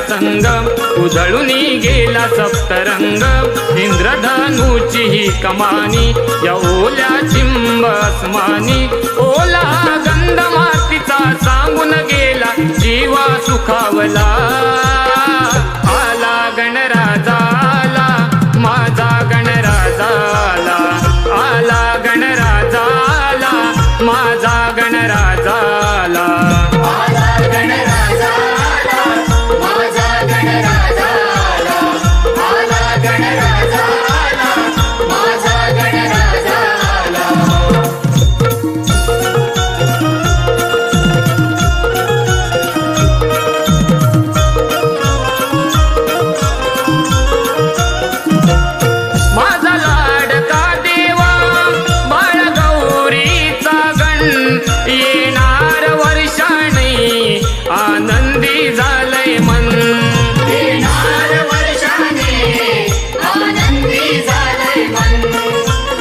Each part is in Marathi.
संग उधळून गेला सप्तरंग इंद्रधनुची ही कमानी या ओल्या चिंब आसमानी ओला गंध मातीचा सांगून गेला जीवा सुखावला आला गणराजा आला माझा गणराजा आला आला गणराजा आला माझा गणराजा आला आनंदी झालंय मन येणार वर्षाने आनंदी झालंय मन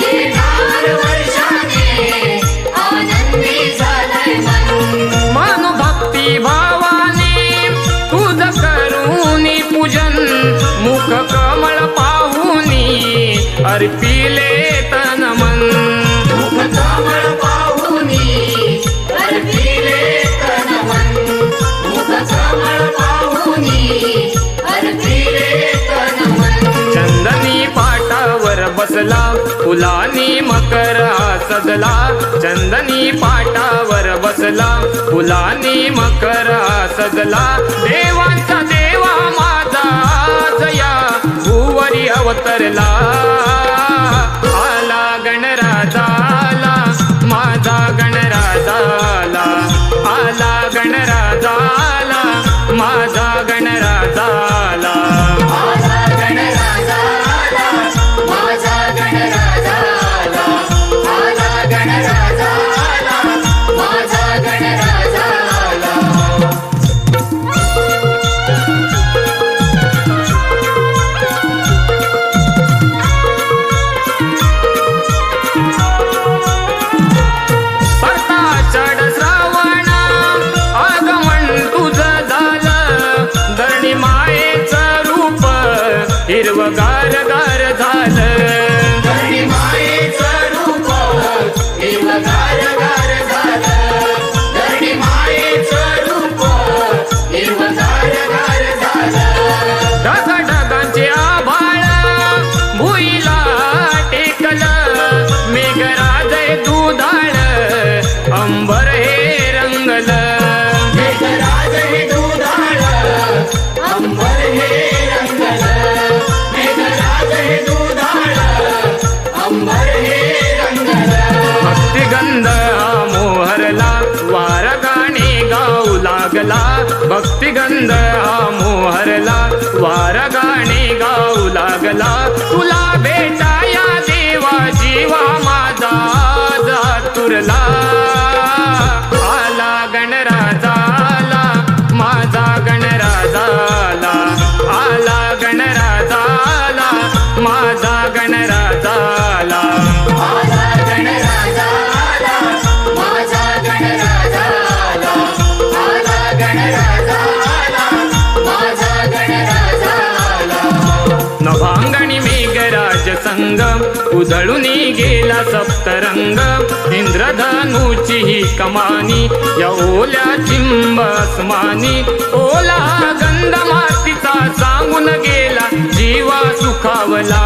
येणार वर्षाने आनंदी झालंय मन मन भक्ती भावाने तुझ करूनी पूजन मुख कमळ पाहुनी अर्पिले तन मन मुख कमळ पाहुनी अर्पिले तन मन मुख कमळ पाहुनी अर्पिले तन मन चंदनी पाटावर बसला फुलानी मकर सजला चंदनी पाटावर बसला फुलानी मकर सजला देवांचा देवा माझा जया भुवरी अवतरला आला गणराजा आला माझा गणराजा आला आला गणराजा आला माझा गणराजा आला आला गणराजा आला माझा गणराजा आला आला गणराजा आला माझा गणराजा आला परताषाढ श्रावण आगमन तुझं झालं धरणी मायेचं रूप हिरवगार गार झालं धरणी मायेचं रूप हिरवगार गार झालं धरणी मायेचं रूप हिरवगार गार झालं ढगांचे आभाळ भुईला टेकलं मेघराज दुधाळ अंबर हे रंगलं मेघराज हे दुधाळ अंबर हे रंगलं मेघराज हे दुधाळ अंबर हे रंगलं भक्तिगंध हा मोहरला वार गाणे गाऊ लागला भक्तिगंध हा मोहरला वार गाणे गाऊ लागला तुला भेटाया देवा जीवा माझा जातुरला आला गणराजा आला माझा गणराजा आला आला गणराजा आला माझा गणराजा आला आला गणराजा आला माझा गणराजा आला आला गणराजा आला माझा गणराजा आला नभांगणी मेघराज संग उधळून गेला सप्तरंग इंद्रधनुची ही कमानी या ओल्या चिंब आसमानी ओला गंध मातीचा सांगून गेला जीवा सुखावला